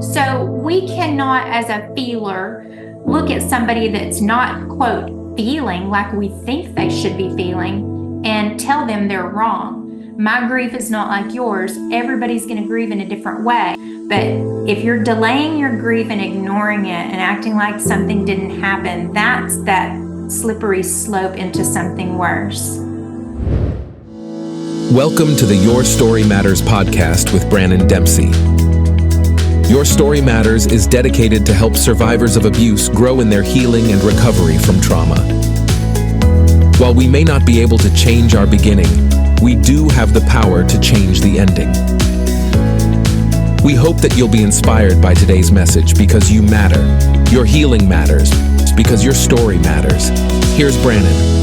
So we cannot, as a feeler, look at somebody that's not, quote, feeling like we think they should be feeling and tell them they're wrong. My grief is not like yours. Everybody's going to grieve in a different way. But if you're delaying your grief and ignoring it and acting like something didn't happen, that's that slippery slope into something worse. Welcome to the Your Story Matters podcast with Branon Dempsey. Your Story Matters is dedicated to help survivors of abuse grow in their healing and recovery from trauma. While we may not be able to change our beginning, we do have the power to change the ending. We hope that you'll be inspired by today's message because you matter. Your healing matters because your story matters. Here's Branon.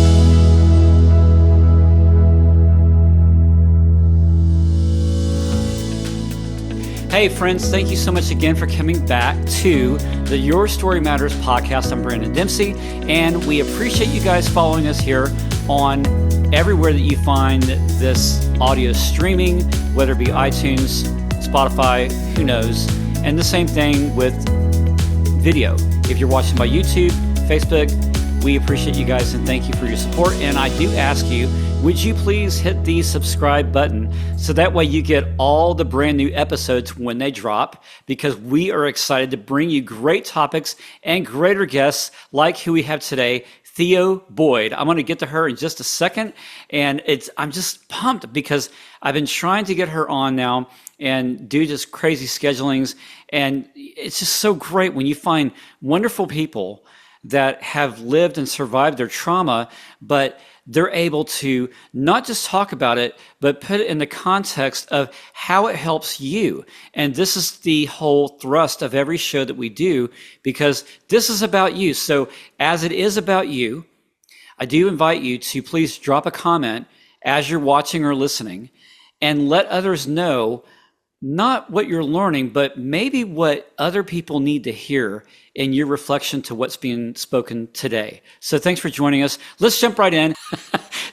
Hey friends, thank you so much again for coming back to the Your Story Matters podcast. I'm Branon Dempsey, and we appreciate you guys following us here on everywhere that you find this audio streaming, whether it be iTunes, Spotify, who knows, and the same thing with video. If you're watching by YouTube, Facebook, we appreciate you guys and thank you for your support. And I do ask you, would you please hit the subscribe button so that way you get all the brand new episodes when they drop, because we are excited to bring you great topics and greater guests like who we have today, Theo Boyd. I'm going to get to her in just a second, and I'm just pumped because I've been trying to get her on now and do just crazy schedulings, and it's just so great when you find wonderful people that have lived and survived their trauma, but they're able to not just talk about it, but put it in the context of how it helps you. And this is the whole thrust of every show that we do, because this is about you. So as it is about you, I do invite you to please drop a comment as you're watching or listening and let others know not what you're learning, but maybe what other people need to hear in your reflection to what's being spoken today. So thanks for joining us. Let's jump right in.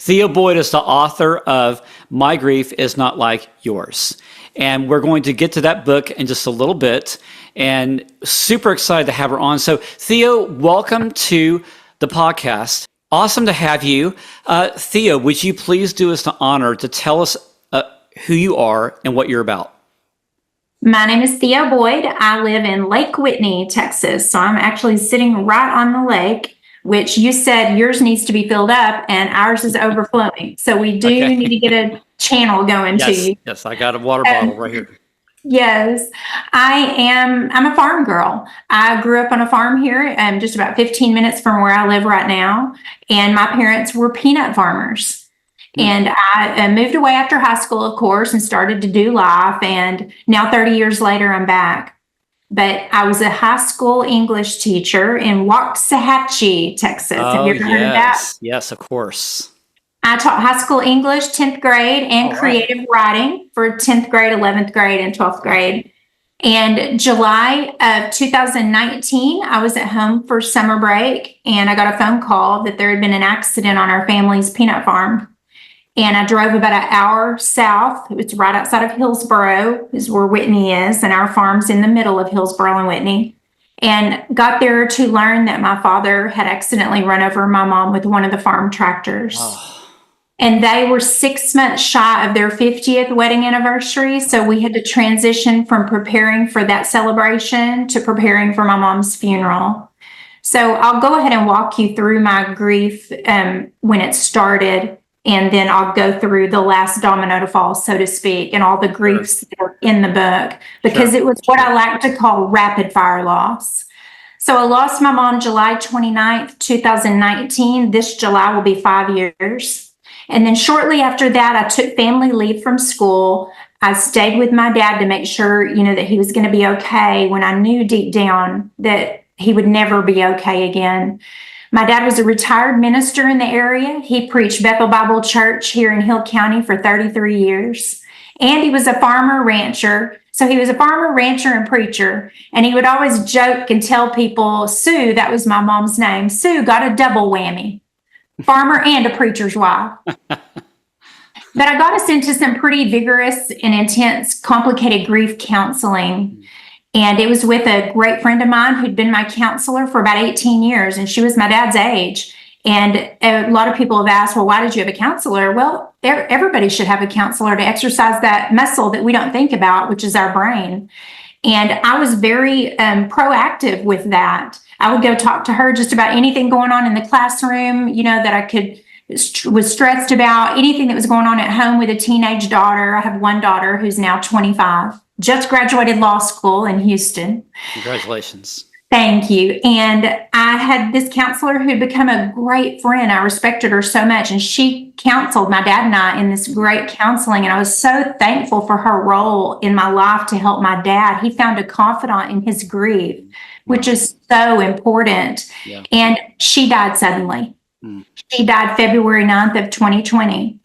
Theo Boyd is the author of My Grief Is Not Like Yours. And we're going to get to that book in just a little bit, and super excited to have her on. So Theo, welcome to the podcast. Awesome to have you. Theo, would you please do us the honor to tell us who you are and what you're about? My name is Theo Boyd. I live in Lake Whitney, Texas. So I'm actually sitting right on the lake, which you said yours needs to be filled up and ours is overflowing. So we do need to get a channel going to you. Yes, I got a water bottle right here. Yes, I'm a farm girl. I grew up on a farm here, just about 15 minutes from where I live right now. And my parents were peanut farmers. And I moved away after high school, of course, and started to do life. And now 30 years later, I'm back. But I was a high school English teacher in Waxahachie, Texas. Have you ever heard of that? Yes, of course. I taught high school English, 10th grade, and creative writing for 10th grade, 11th grade, and 12th grade. And July of 2019, I was at home for summer break, and I got a phone call that there had been an accident on our family's peanut farm. And I drove about an hour south. It's right outside of Hillsboro, is where Whitney is, and our farm's in the middle of Hillsboro and Whitney. And got there to learn that my father had accidentally run over my mom with one of the farm tractors. Oh. And they were 6 months shy of their 50th wedding anniversary. So we had to transition from preparing for that celebration to preparing for my mom's funeral. So I'll go ahead and walk you through my grief when it started. And then I'll go through the last domino to fall, so to speak, and all the griefs that are in the book, because it was what I like to call rapid fire loss. So I lost my mom July 29th, 2019. This July will be 5 years. And then shortly after that, I took family leave from school. I stayed with my dad to make sure, that he was going to be okay, when I knew deep down that he would never be okay again. My dad was a retired minister in the area. He preached Bethel Bible Church here in Hill County for 33 years. And he was a farmer rancher. So he was a farmer, rancher, and preacher. And he would always joke and tell people, Sue, that was my mom's name, Sue got a double whammy, farmer and a preacher's wife. But I got us into some pretty vigorous and intense, complicated grief counseling. And it was with a great friend of mine who'd been my counselor for about 18 years, and she was my dad's age. And a lot of people have asked, well, why did you have a counselor? Well, everybody should have a counselor to exercise that muscle that we don't think about, which is our brain. And I was very proactive with that. I would go talk to her just about anything going on in the classroom, that I was stressed about, anything that was going on at home with a teenage daughter. I have one daughter who's now 25, just graduated law school in Houston. Congratulations. Thank you. And I had this counselor who had become a great friend. I respected her so much. And she counseled my dad and I in this great counseling. And I was so thankful for her role in my life to help my dad. He found a confidant in his grief, which is so important. Yeah. And she died suddenly. She died February 9th of 2020.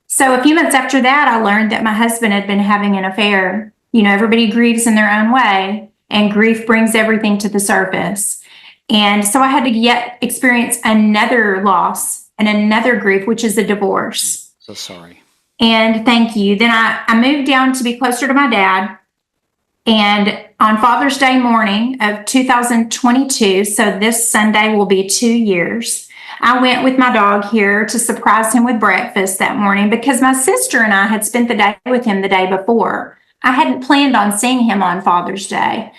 So a few months after that, I learned that my husband had been having an affair. Everybody grieves in their own way. And grief brings everything to the surface. And so I had to yet experience another loss and another grief, which is a divorce. So sorry. And thank you. Then I moved down to be closer to my dad. And on Father's Day morning of 2022, so this Sunday will be 2 years, I went with my dog here to surprise him with breakfast that morning because my sister and I had spent the day with him the day before. I hadn't planned on seeing him on Father's Day.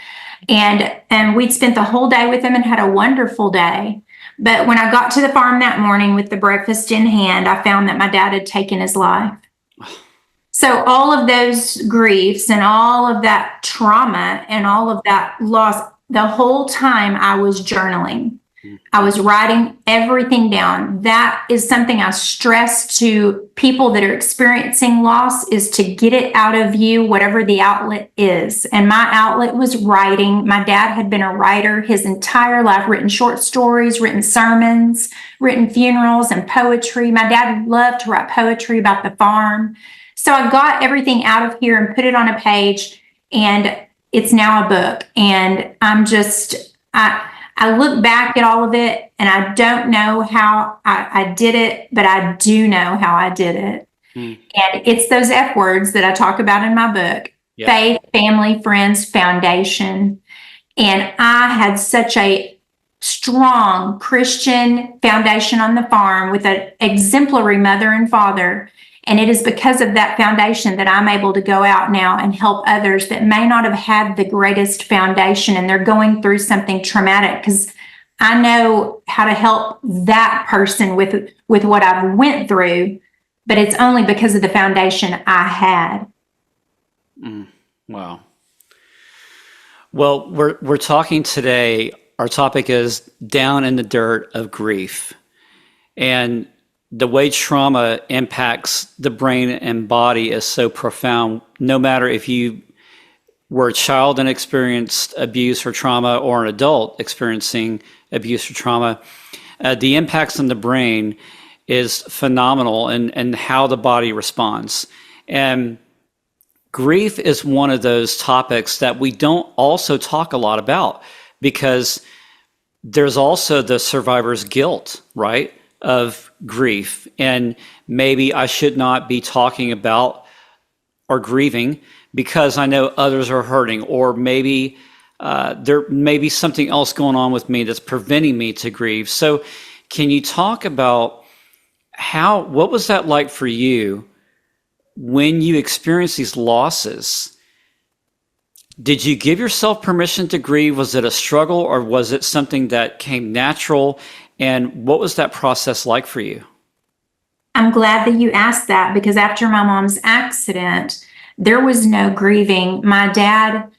And we'd spent the whole day with him and had a wonderful day. But when I got to the farm that morning with the breakfast in hand, I found that my dad had taken his life. So all of those griefs and all of that trauma and all of that loss, the whole time I was journaling. I was writing everything down. That is something I stress to people that are experiencing loss, is to get it out of you, whatever the outlet is. And my outlet was writing. My dad had been a writer his entire life, written short stories, written sermons, written funerals and poetry. My dad loved to write poetry about the farm. So I got everything out of here and put it on a page, and it's now a book. And I look back at all of it, and I don't know how I did it, but I do know how I did it. And it's those F words that I talk about in my book: faith, family, friends, foundation. And I had such a strong Christian foundation on the farm with an exemplary mother and father. And it is because of that foundation that I'm able to go out now and help others that may not have had the greatest foundation, and they're going through something traumatic, because I know how to help that person with what I've went through, but it's only because of the foundation I had. Wow. Well, we're talking today, our topic is down in the dirt of grief. And the way trauma impacts the brain and body is so profound. No matter if you were a child and experienced abuse or trauma, or an adult experiencing abuse or trauma, the impacts on the brain is phenomenal, and how the body responds. And grief is one of those topics that we don't also talk a lot about, because there's also the survivor's guilt, right, of grief. And maybe I should not be talking about or grieving because I know others are hurting, or maybe there may be something else going on with me that's preventing me to grieve. So can you talk about what was that like for you when you experienced these losses? Did you give yourself permission to grieve? Was it a struggle, or was it something that came natural? And what was that process like for you? I'm glad that you asked that, because after my mom's accident, there was no grieving. My dad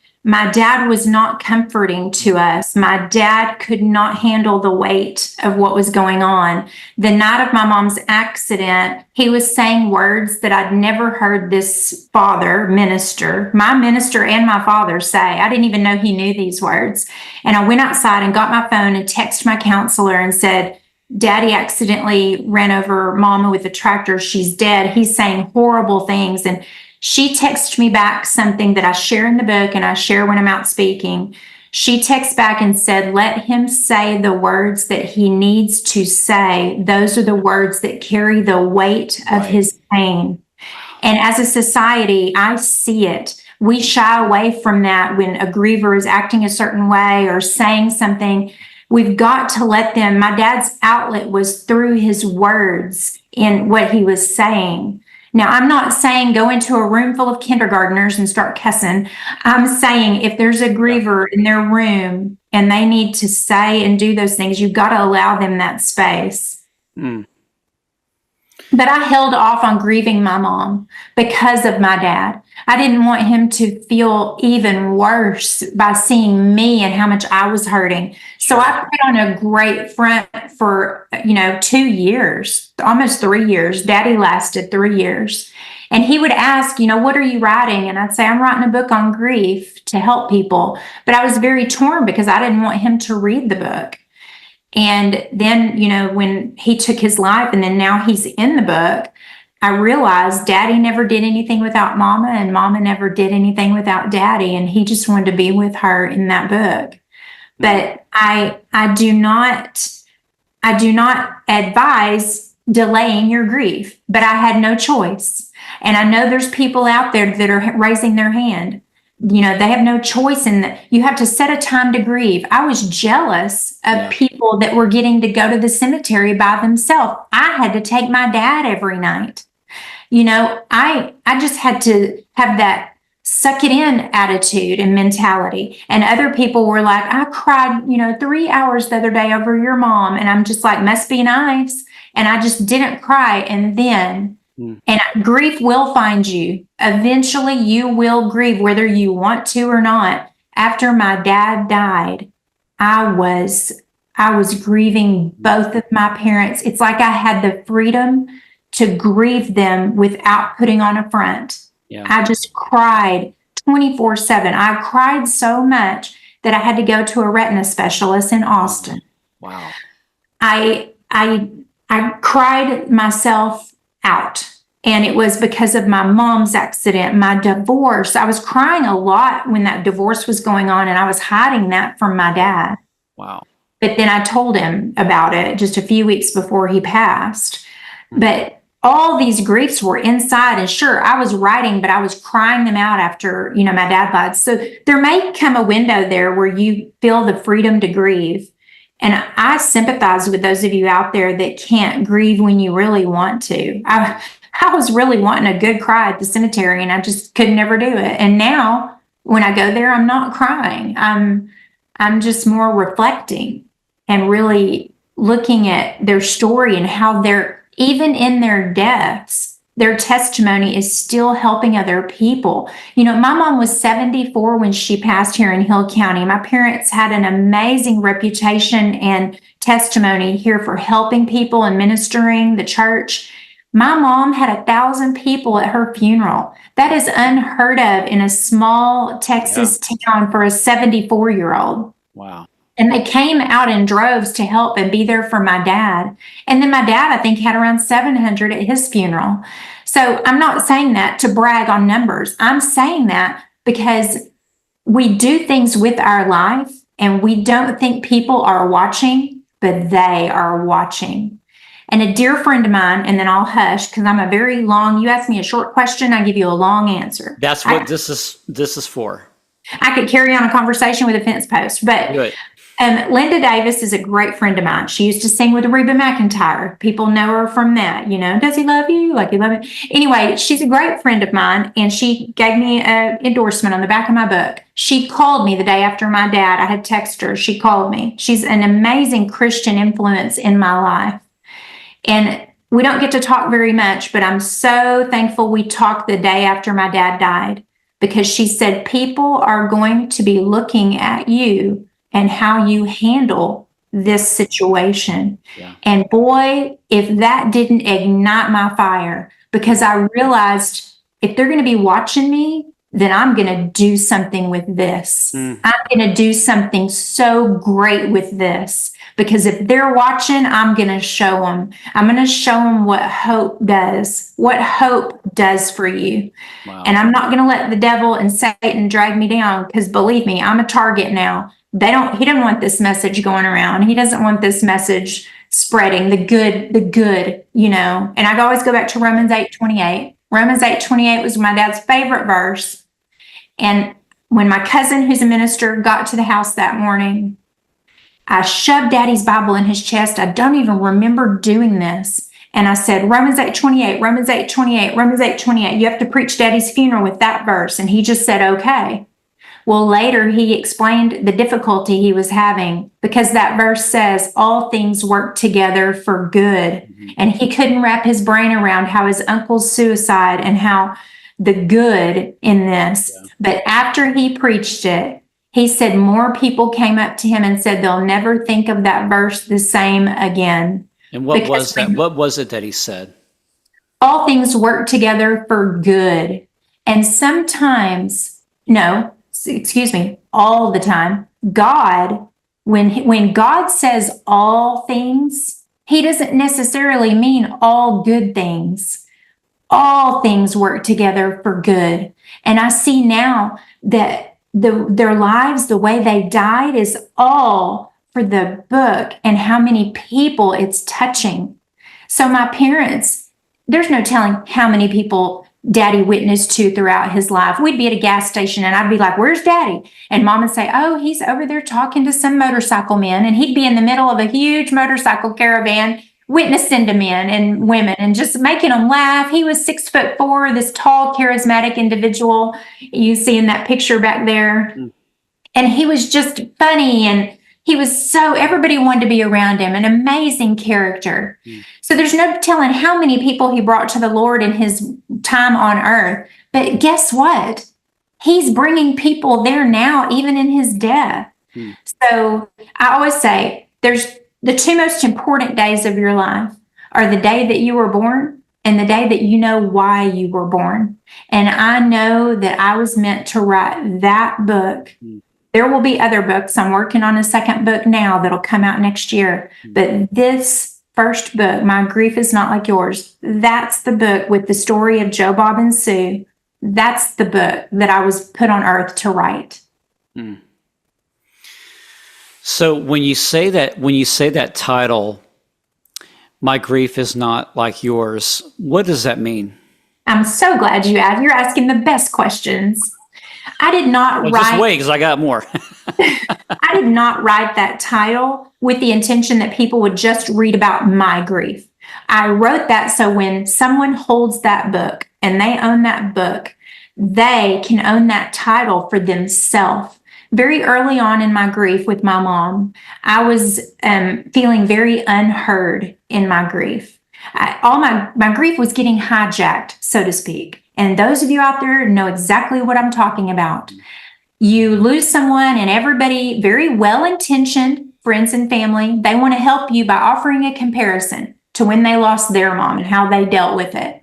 was not comforting to us. My dad could not handle the weight of what was going on. The night of my mom's accident, he was saying words that I'd never heard this my minister and my father say. I didn't even know he knew these words. And I went outside and got my phone and texted my counselor and said, Daddy accidentally ran over Mama with a tractor. She's dead. He's saying horrible things. And she texted me back something that I share in the book and I share when I'm out speaking. She texts back and said, let him say the words that he needs to say. Those are the words that carry the weight of his pain. And as a society, I see it. we shy away from that when a griever is acting a certain way or saying something. We've got to let them. My dad's outlet was through his words in what he was saying. Now, I'm not saying go into a room full of kindergartners and start cussing. I'm saying if there's a griever in their room and they need to say and do those things, you've got to allow them that space. Mm. But I held off on grieving my mom because of my dad. I didn't want him to feel even worse by seeing me and how much I was hurting. So I put on a great front for, 2 years, almost 3 years. Daddy lasted 3 years. And he would ask, what are you writing? And I'd say, I'm writing a book on grief to help people. But I was very torn because I didn't want him to read the book. And then, when he took his life and then now he's in the book, I realized Daddy never did anything without Mama and Mama never did anything without Daddy. And he just wanted to be with her in that book. But I do not advise delaying your grief, but I had no choice. And I know there's people out there that are raising their hand. They have no choice in that. You have to set a time to grieve. I was jealous of people that were getting to go to the cemetery by themselves. I had to take my dad every night. I just had to have that suck it in attitude and mentality. And other people were like, I cried, 3 hours the other day over your mom. And I'm just like, must be nice. And I just didn't cry. And then and grief will find you. Eventually, you will grieve, whether you want to or not. After my dad died, I was grieving both of my parents. It's like I had the freedom to grieve them without putting on a front. Yeah. I just cried 24/7. I cried so much that I had to go to a retina specialist in Austin. Wow. I cried myself out. And it was because of my mom's accident, my divorce. I was crying a lot when that divorce was going on, and I was hiding that from my dad. Wow. But then I told him about it just a few weeks before he passed. But all these griefs were inside. And sure, I was writing, but I was crying them out after, my dad died. So there may come a window there where you feel the freedom to grieve. And I sympathize with those of you out there that can't grieve when you really want to. I was really wanting a good cry at the cemetery, and I just could never do it. And now when I go there, I'm not crying. I'm just more reflecting and really looking at their story and how they're, even in their deaths, their testimony is still helping other people. My mom was 74 when she passed here in Hill County. My parents had an amazing reputation and testimony here for helping people and ministering the church. My mom had 1,000 people at her funeral. That is unheard of in a small Texas town for a 74-year-old. Wow. And they came out in droves to help and be there for my dad. And then my dad, I think, had around 700 at his funeral. So I'm not saying that to brag on numbers. I'm saying that because we do things with our life and we don't think people are watching, but they are watching. And a dear friend of mine, and then I'll hush because I'm you ask me a short question, I give you a long answer. That's what this is for. I could carry on a conversation with a fence post, but Linda Davis is a great friend of mine. She used to sing with Reba McEntire. People know her from that, does he love you? Like you love me. Anyway, she's a great friend of mine, and she gave me an endorsement on the back of my book. She called me the day after my dad. I had texted her. She called me. She's an amazing Christian influence in my life. And we don't get to talk very much, but I'm so thankful we talked the day after my dad died, because she said, people are going to be looking at you and how you handle this situation. Yeah. And boy, if that didn't ignite my fire, because I realized if they're going to be watching me, then I'm going to do something with this. I'm going to do something so great with this. Because if they're watching, I'm going to show them. I'm going to show them what hope does for you. Wow. And I'm not going to let the devil and Satan drag me down, because believe me, I'm a target now. He doesn't want this message going around. He doesn't want this message spreading, the good, And I always go back to Romans 8:28. Romans 8:28 was my dad's favorite verse. And when my cousin, who's a minister, got to the house that morning, I shoved Daddy's Bible in his chest. I don't even remember doing this. And I said, Romans 8:28, Romans 8:28, Romans 8:28. You have to preach Daddy's funeral with that verse. And he just said, okay. Well, later he explained the difficulty he was having because that verse says all things work together for good. And he couldn't wrap his brain around how his uncle's suicide and how the good in this. Yeah. But after he preached it, he said more people came up to him and said they'll never think of that verse the same again. And what was that? What was it that he said? All things work together for good. And sometimes, all the time, God, when God says all things, he doesn't necessarily mean all good things. All things work together for good. And I see now that their lives, the way they died, is all for the book and how many people it's touching. So my parents, there's no telling how many people Daddy witnessed to throughout his life. We'd be at a gas station and I'd be like, where's Daddy? And Mom would say, oh, he's over there talking to some motorcycle men. And he'd be in the middle of a huge motorcycle caravan witnessing to men and women and just making them laugh. He was 6'4", this tall, charismatic individual you see in that picture back there. And he was just funny, and he was everybody wanted to be around him, an amazing character. So there's no telling how many people he brought to the Lord in his time on earth. But guess what? He's bringing people there now, even in his death. So I always say there's the two most important days of your life are the day that you were born and the day that you know why you were born. And I know that I was meant to write that book. There will be other books. I'm working on a second book now that'll come out next year. But this first book, My Grief Is Not Like Yours, that's the book with the story of Joe, Bob, and Sue. That's the book that I was put on earth to write. So when you say that title, My Grief Is Not Like Yours, what does that mean? I'm so glad you asked. You're asking the best questions. I did not write. Just wait, because I got more. I did not write that title with the intention that people would just read about my grief. I wrote that so when someone holds that book and they own that book, they can own that title for themselves. Very early on in my grief with my mom, I was feeling very unheard in my grief. All my grief was getting hijacked, so to speak. And those of you out there know exactly what I'm talking about. You lose someone and everybody, very well-intentioned friends and family, they want to help you by offering a comparison to when they lost their mom and how they dealt with it.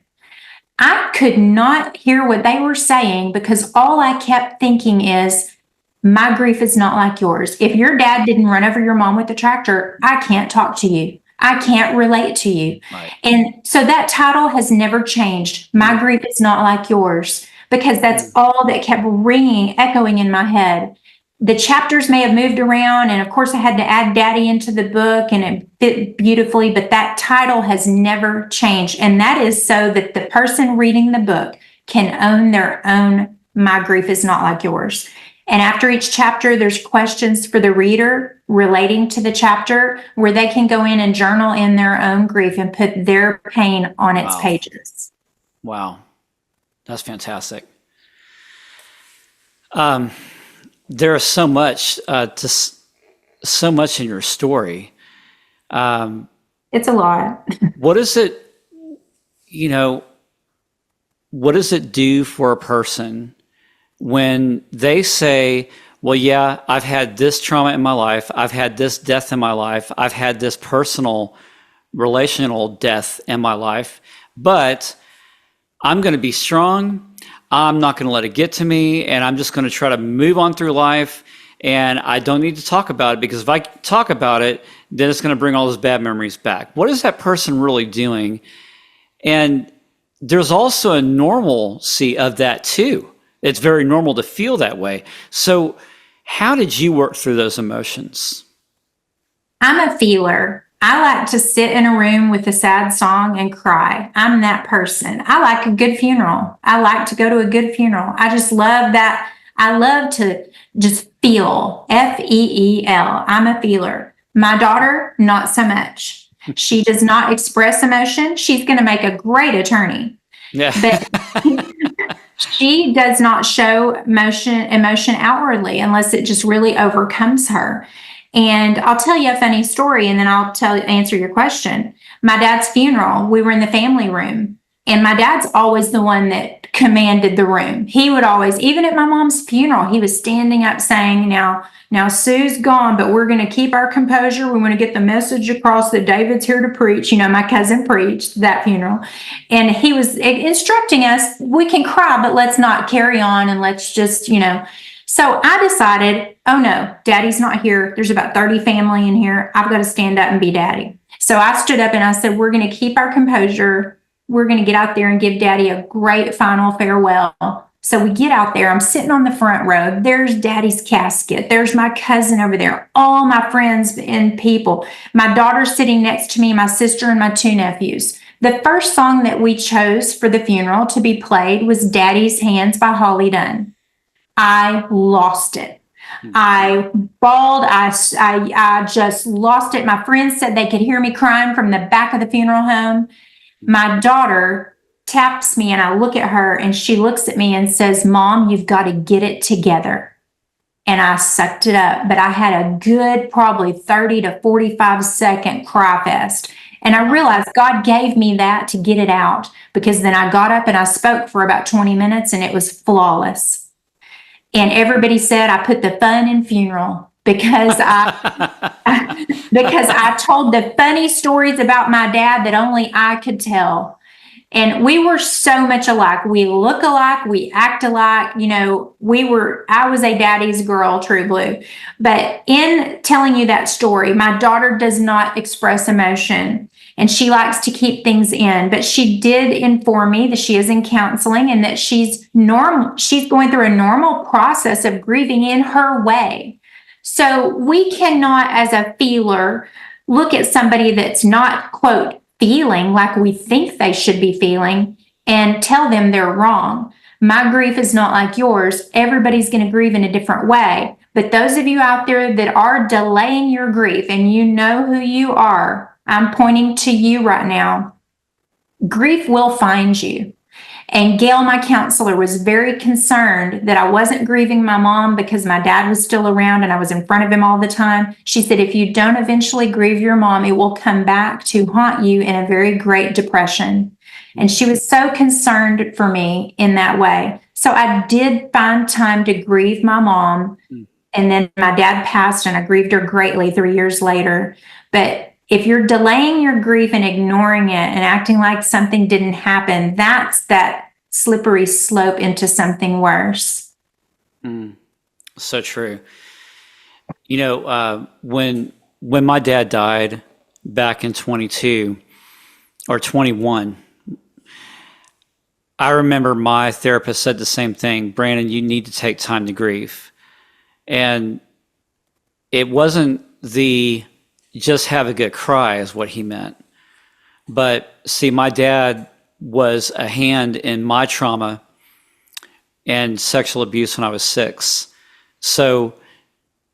I could not hear what they were saying because all I kept thinking is, my grief is not like yours. If your dad didn't run over your mom with the tractor, I can't talk to you. I can't relate to you. Right. And so that title has never changed. My grief is not like yours, because that's all that kept ringing, echoing in my head. The chapters may have moved around, and of course I had to add Daddy into the book and it fit beautifully, but that title has never changed. And that is so that the person reading the book can own their own My Grief Is Not Like Yours. And after each chapter, there's questions for the reader relating to the chapter where they can go in and journal in their own grief and put their pain on its pages. Wow. That's fantastic. There is so much so much in your story. It's a lot. What does it do for a person when they say, well, yeah, I've had this trauma in my life, I've had this death in my life, I've had this personal relational death in my life, but I'm going to be strong, I'm not going to let it get to me, and I'm just going to try to move on through life, and I don't need to talk about it, because if I talk about it, then it's going to bring all those bad memories back. What is that person really doing? And there's also a normalcy of that too. It's very normal to feel that way. So how did you work through those emotions? I'm a feeler. I like to sit in a room with a sad song and cry. I'm that person. I like a good funeral. I like to go to a good funeral. I just love that. I love to just feel, Feel. I'm a feeler. My daughter, not so much. She does not express emotion. She's going to make a great attorney. Yeah. But she does not show emotion outwardly unless it just really overcomes her. And I'll tell you a funny story, and then answer your question. My dad's funeral, we were in the family room, and my dad's always the one that commanded the room. He would always, even at my mom's funeral, he was standing up saying, now Sue's gone, but we're going to keep our composure. We want to get the message across that David's here to preach. My cousin preached that funeral, and he was instructing us, we can cry, but let's not carry on, and let's just, So I decided, oh no, Daddy's not here. There's about 30 family in here. I've got to stand up and be Daddy. So I stood up and I said, we're going to keep our composure. We're going to get out there and give Daddy a great final farewell. So we get out there. I'm sitting on the front row. There's Daddy's casket. There's my cousin over there. All my friends and people. My daughter sitting next to me, my sister and my 2 nephews. The first song that we chose for the funeral to be played was Daddy's Hands by Holly Dunn. I lost it. I bawled. I just lost it. My friends said they could hear me crying from the back of the funeral home. My daughter taps me and I look at her and she looks at me and says, Mom, you've got to get it together. And I sucked it up, but I had a good, probably 30 to 45 second cry fest. And I realized God gave me that to get it out, because then I got up and I spoke for about 20 minutes and it was flawless. And everybody said I put the fun in funeral because I told the funny stories about my dad that only I could tell. And we were so much alike. We look alike. We act alike. I was a daddy's girl, true blue. But in telling you that story, my daughter does not express emotion and she likes to keep things in. But she did inform me that she is in counseling and that she's going through a normal process of grieving in her way. So we cannot, as a feeler, look at somebody that's not, quote, feeling like we think they should be feeling and tell them they're wrong. My grief is not like yours. Everybody's going to grieve in a different way. But those of you out there that are delaying your grief and you know who you are, I'm pointing to you right now. Grief will find you. And Gail, my counselor, was very concerned that I wasn't grieving my mom because my dad was still around and I was in front of him all the time. She said, if you don't eventually grieve your mom, it will come back to haunt you in a very great depression. And she was so concerned for me in that way. So I did find time to grieve my mom. And then my dad passed and I grieved her greatly 3 years later. But if you're delaying your grief and ignoring it and acting like something didn't happen, that's that slippery slope into something worse. So true. When my dad died back in 22 or 21, I remember my therapist said the same thing. Branon, you need to take time to grieve. And it wasn't just have a good cry is what he meant. But see, my dad was a hand in my trauma and sexual abuse when I was 6. So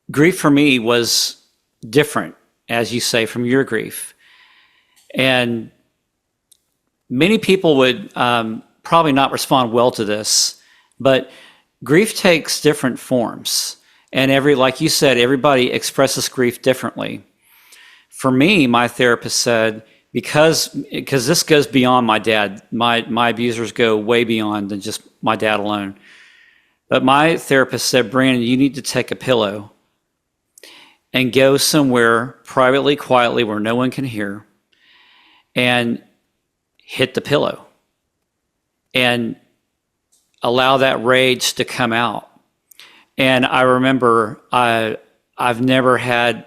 grief for me was different, as you say, from your grief. And many people would probably not respond well to this, but grief takes different forms. And like you said, everybody expresses grief differently. For me, my therapist said, because this goes beyond my dad, my abusers go way beyond than just my dad alone. But my therapist said, Branon, you need to take a pillow and go somewhere privately, quietly, where no one can hear, and hit the pillow and allow that rage to come out. And I remember I've never had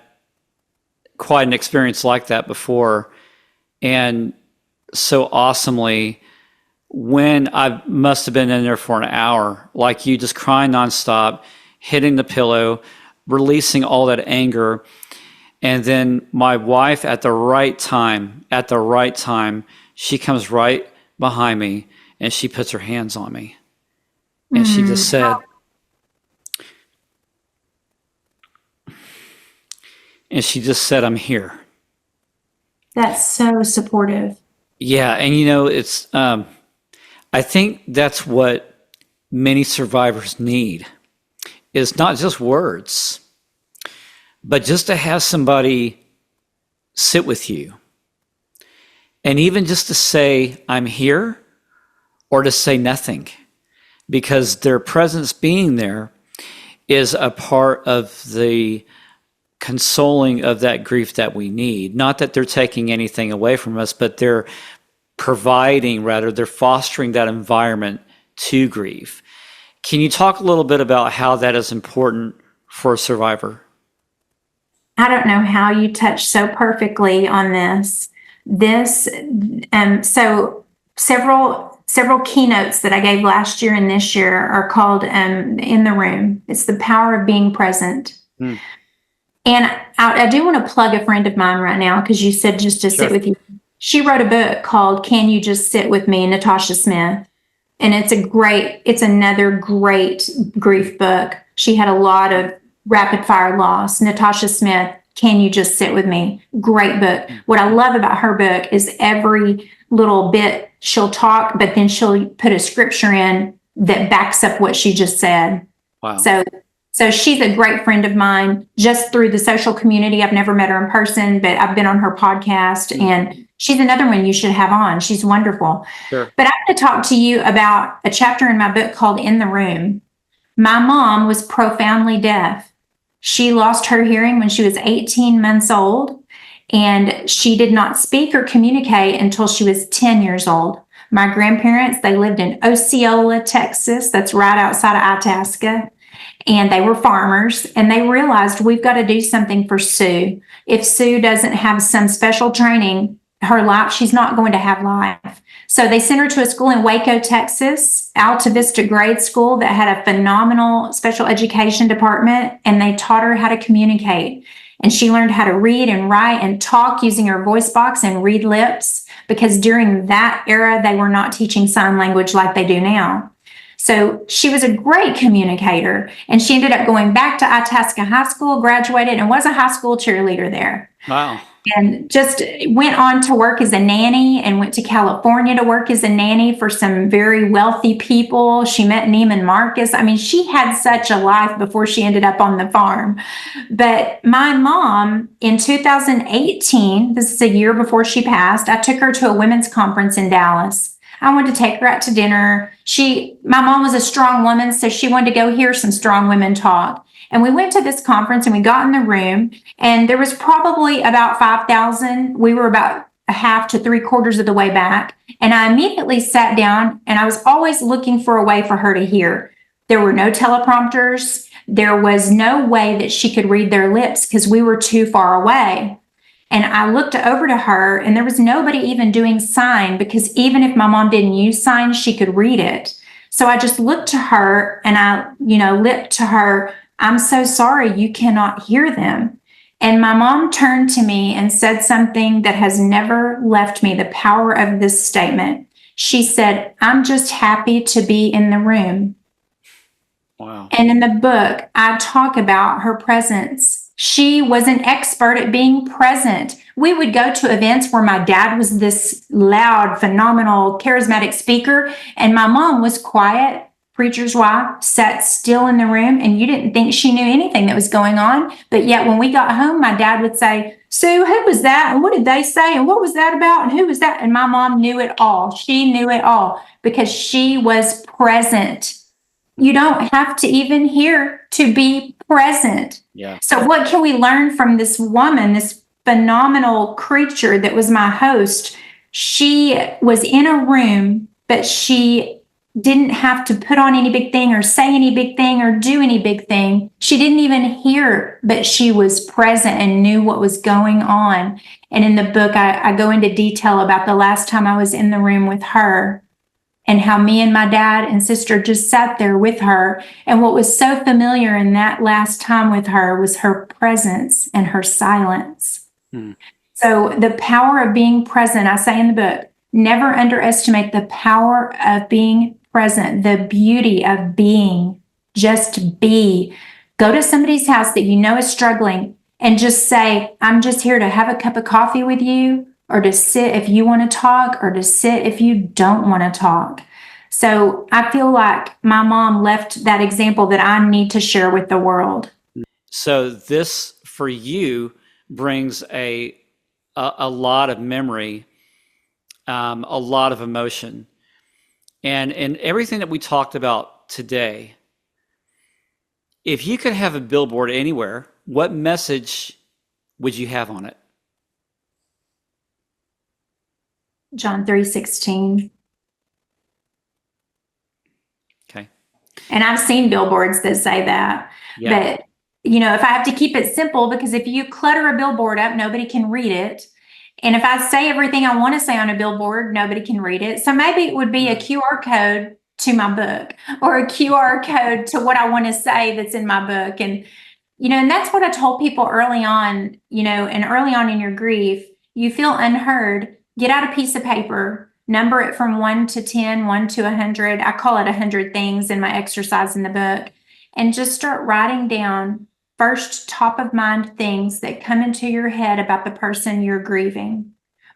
quite an experience like that before. And so awesomely, when I must have been in there for an hour, like you, just crying nonstop, hitting the pillow, releasing all that anger. And then my wife at the right time, she comes right behind me and she puts her hands on me. And she just said, And she just said, I'm here. That's so supportive. Yeah. And, it's, I think that's what many survivors need is not just words, but just to have somebody sit with you. And even just to say, I'm here, or to say nothing, because their presence being there is a part of the consoling of that grief that we need. Not that they're taking anything away from us, but they're they're fostering that environment to grieve. Can you talk a little bit about how that is important for a survivor? I don't know how you touched so perfectly on this. So several keynotes that I gave last year and this year are called In the Room. It's the power of being present. Mm. And I do want to plug a friend of mine right now, because you said just to sit with you. She wrote a book called Can You Just Sit With Me, Natasha Smith. And it's another great grief book. She had a lot of rapid fire loss. Natasha Smith, Can You Just Sit With Me? Great book. What I love about her book is every little bit she'll talk, but then she'll put a scripture in that backs up what she just said. Wow. So she's a great friend of mine just through the social community. I've never met her in person, but I've been on her podcast, and she's another one you should have on. She's wonderful. Sure. But I'm going to talk to you about a chapter in my book called In the Room. My mom was profoundly deaf. She lost her hearing when she was 18 months old, and she did not speak or communicate until she was 10 years old. My grandparents, they lived in Osceola, Texas. That's right outside of Itasca. And they were farmers, and they realized we've got to do something for Sue. If Sue doesn't have some special training, she's not going to have life. So they sent her to a school in Waco, Texas, Alta Vista Grade School, that had a phenomenal special education department, and they taught her how to communicate. And she learned how to read and write and talk using her voice box and read lips, because during that era, they were not teaching sign language like they do now. So she was a great communicator, and she ended up going back to Itasca High School, graduated, and was a high school cheerleader there. Wow. And just went on to work as a nanny, and went to California to work as a nanny for some very wealthy people. She met Neiman Marcus. I mean, she had such a life before she ended up on the farm. But my mom, in 2018, this is a year before she passed, I took her to a women's conference in Dallas. I wanted to take her out to dinner. My mom was a strong woman, so she wanted to go hear some strong women talk. And we went to this conference, and we got in the room, and there was probably about 5,000. We were about a half to 3/4 of the way back. And I immediately sat down, and I was always looking for a way for her to hear. There were no teleprompters. There was no way that she could read their lips because we were too far away. And I looked over to her, and there was nobody even doing sign, because even if my mom didn't use sign, she could read it. So I just looked to her, and I, lipped to her, I'm so sorry, you cannot hear them. And my mom turned to me and said something that has never left me, the power of this statement. She said, I'm just happy to be in the room. Wow. And in the book, I talk about her presence. She was an expert at being present. We would go to events where my dad was this loud, phenomenal, charismatic speaker, and my mom was quiet, preacher's wife, sat still in the room, and you didn't think she knew anything that was going on. But yet when we got home, my dad would say, Sue, who was that? And what did they say? And what was that about? And who was that? And my mom knew it all. She knew it all because she was present. You don't have to even hear to be present. Yeah. So what can we learn from this woman, this phenomenal creature that was my host? She was in a room, but she didn't have to put on any big thing or say any big thing or do any big thing. She didn't even hear, but she was present and knew what was going on. And in the book, I go into detail about the last time I was in the room with her, and how me and my dad and sister just sat there with her. And what was so familiar in that last time with her was her presence and her silence. So the power of being present, I say in the book, never underestimate the power of being present, the beauty of being. Just be. Go to somebody's house that you know is struggling and just say, I'm just here to have a cup of coffee with you, or to sit if you want to talk, or to sit if you don't want to talk. So I feel like my mom left that example that I need to share with the world. So this for you brings a lot of memory, a lot of emotion, and everything that we talked about today. If you could have a billboard anywhere, what message would you have on it? John 3:16. Okay. And I've seen billboards that say that. Yeah. But, if I have to keep it simple, because if you clutter a billboard up, nobody can read it. And if I say everything I want to say on a billboard, nobody can read it. So maybe it would be a QR code to my book, or a QR code to what I want to say that's in my book. And, and that's what I told people early on, and early on in your grief, you feel unheard, get out a piece of paper, number it from 1 to 10, 1 to 100. I call it 100 things in my exercise in the book, and just start writing down first top of mind things that come into your head about the person you're grieving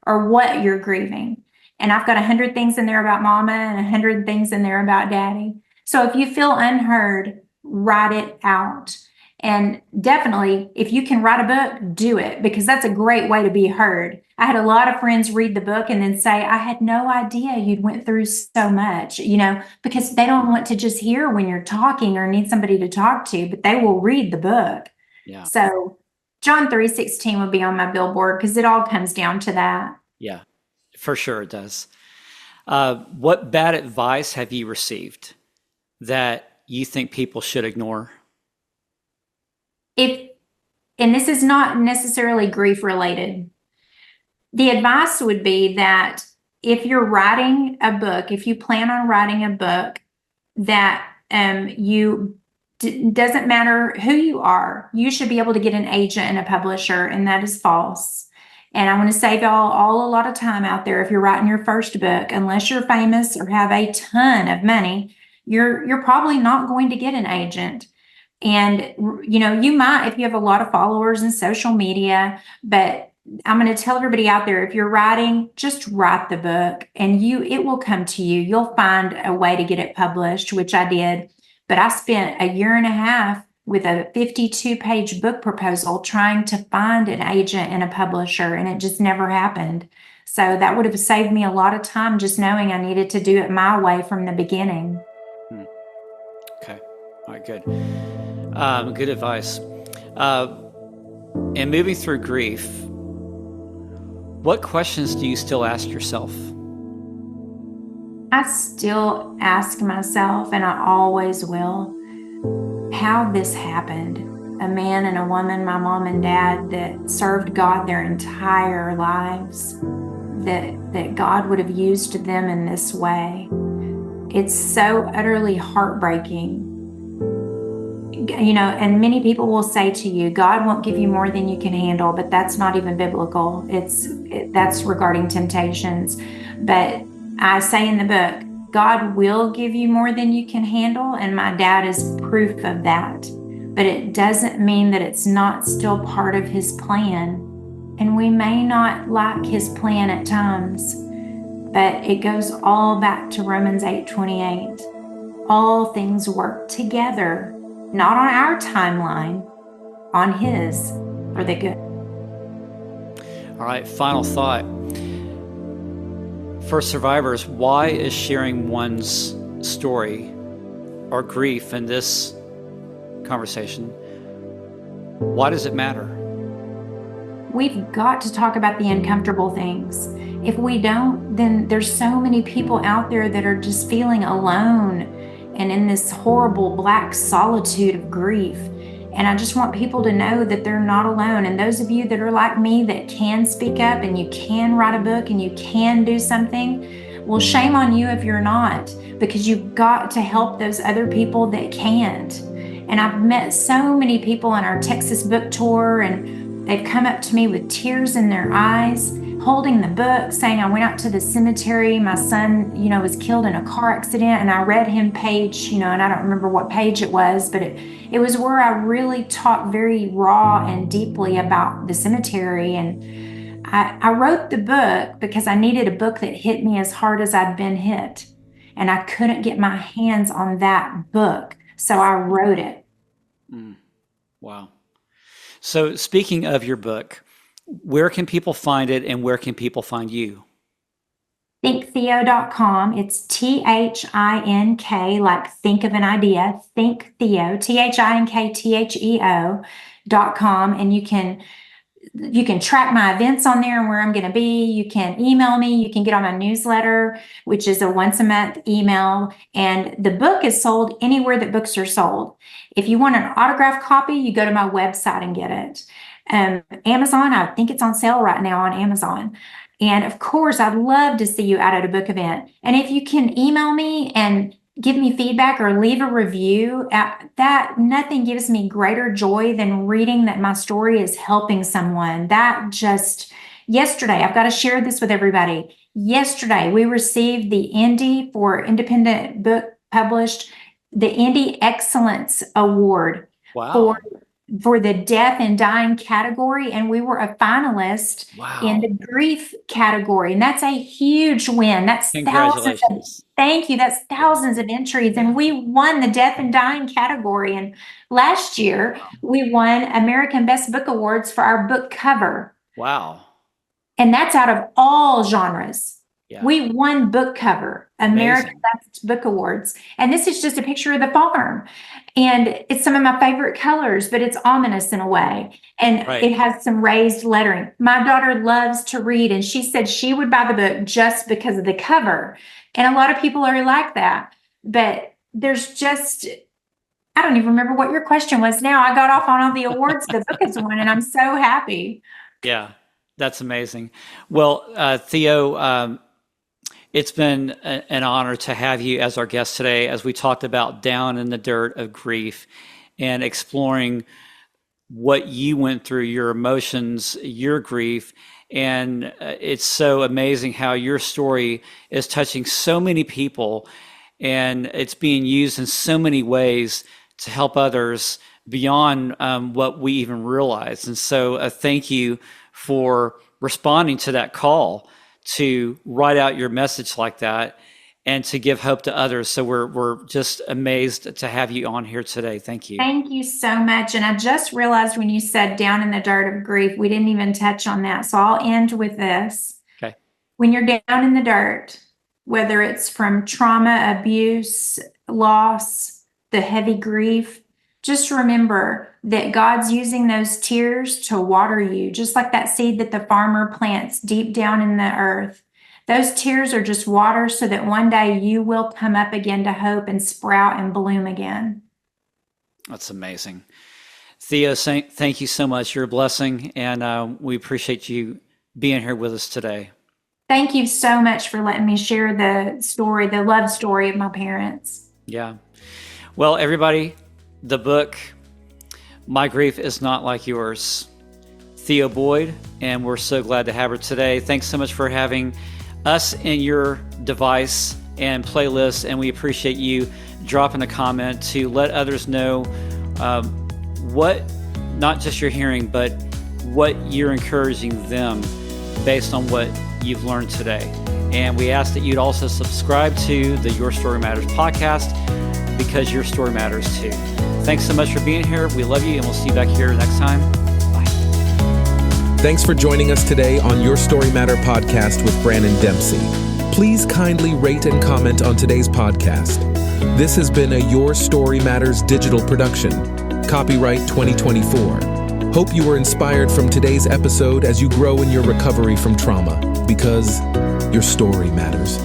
or what you're grieving. And I've got 100 things in there about mama and 100 things in there about daddy. So if you feel unheard, write it out. And definitely, if you can write a book, do it, because that's a great way to be heard. I had a lot of friends read the book and then say, I had no idea you'd went through so much, because they don't want to just hear when you're talking or need somebody to talk to, but they will read the book. Yeah. So John 3:16 would be on my billboard, because it all comes down to that. Yeah, for sure it does. What bad advice have you received that you think people should ignore? And this is not necessarily grief related, the advice would be that if you're writing a book, if you plan on writing a book, that doesn't matter who you are, you should be able to get an agent and a publisher, and that is false. And I want to save y'all a lot of time out there. If you're writing your first book, unless you're famous or have a ton of money, you're probably not going to get an agent. And, you might if you have a lot of followers in social media, but I'm going to tell everybody out there, if you're writing, just write the book, and it will come to you. You'll find a way to get it published, which I did. But I spent a year and a half with a 52-page book proposal trying to find an agent and a publisher, and it just never happened. So that would have saved me a lot of time, just knowing I needed to do it my way from the beginning. Okay. All right, good. Good advice. And moving through grief, what questions do you still ask yourself? I still ask myself, and I always will, how this happened. A man and a woman, my mom and dad, that served God their entire lives, that God would have used them in this way. It's so utterly heartbreaking. And many people will say to you, God won't give you more than you can handle, but that's not even biblical. That's regarding temptations. But I say in the book, God will give you more than you can handle, and my dad is proof of that. But it doesn't mean that it's not still part of his plan. And we may not like his plan at times, but it goes all back to Romans 8:28. All things work together, not on our timeline, on his, for the good. All right, final thought. For survivors, why is sharing one's story or grief in this conversation, why does it matter? We've got to talk about the uncomfortable things. If we don't, then there's so many people out there that are just feeling alone and in this horrible black solitude of grief. And I just want people to know that they're not alone. And those of you that are like me that can speak up and you can write a book and you can do something, well, shame on you if you're not, because you've got to help those other people that can't. And I've met so many people on our Texas book tour, and they've come up to me with tears in their eyes, holding the book saying, I went out to the cemetery. My son, was killed in a car accident, and I read him page, and I don't remember what page it was, but it was where I really talked very raw and deeply about the cemetery. And I wrote the book because I needed a book that hit me as hard as I'd been hit. And I couldn't get my hands on that book. So I wrote it. Wow. So speaking of your book, where can people find it and where can people find you? ThinkTheo.com. It's THINK, like think of an idea. Think Theo, THINKTHEO.com. And you can track my events on there and where I'm going to be. You can email me. You can get on my newsletter, which is a once a month email. And the book is sold anywhere that books are sold. If you want an autographed copy, you go to my website and get it. Amazon, I think it's on sale right now on Amazon. And of course, I'd love to see you out at a book event. And if you can email me and give me feedback or leave a review, that nothing gives me greater joy than reading that my story is helping someone. Yesterday, I've got to share this with everybody. Yesterday, we received the Indie for independent book published, the Indie Excellence Award. Wow. For the death and dying category, and we were a finalist in the grief category, and that's a huge win. That's Congratulations. Thank you. That's thousands of entries, and we won the death and dying category. And last year, we won American Best Book Awards for our book cover. Wow. And that's out of all genres. Yeah. We won book cover, American Best Book Awards. And this is just a picture of the farm. And it's some of my favorite colors, but it's ominous in a way. And It has some raised lettering. My daughter loves to read, and she said she would buy the book just because of the cover. And a lot of people are like that. But there's just, I don't even remember what your question was now. I got off on all the awards the book has won, and I'm so happy. Yeah, that's amazing. Well, Theo, it's been an honor to have you as our guest today as we talked about down in the dirt of grief and exploring what you went through, your emotions, your grief. And it's so amazing how your story is touching so many people and it's being used in so many ways to help others beyond what we even realize. And so thank you for responding to that call to write out your message like that and to give hope to others. So we're just amazed to have you on here today. Thank you. Thank you so much. And I just realized when you said down in the dirt of grief, we didn't even touch on that. So I'll end with this. Okay. When you're down in the dirt, whether it's from trauma, abuse, loss, the heavy grief, just remember that God's using those tears to water you, just like that seed that the farmer plants deep down in the earth. Those tears are just water so that one day you will come up again to hope and sprout and bloom again. That's amazing. Theo, thank you so much. You're a blessing, and we appreciate you being here with us today. Thank you so much for letting me share the story, the love story of my parents. Yeah. Well, everybody, the book, My Grief Is Not Like Yours, Theo Boyd, and we're so glad to have her today. Thanks so much for having us in your device and playlist, and we appreciate you dropping a comment to let others know what, not just you're hearing, but what you're encouraging them based on what you've learned today. And we ask that you'd also subscribe to the Your Story Matters podcast because your story matters too. Thanks so much for being here. We love you, and we'll see you back here next time. Bye. Thanks for joining us today on Your Story Matter podcast with Branon Dempsey. Please kindly rate and comment on today's podcast. This has been a Your Story Matters digital production. Copyright 2024. Hope you were inspired from today's episode as you grow in your recovery from trauma, because your story matters.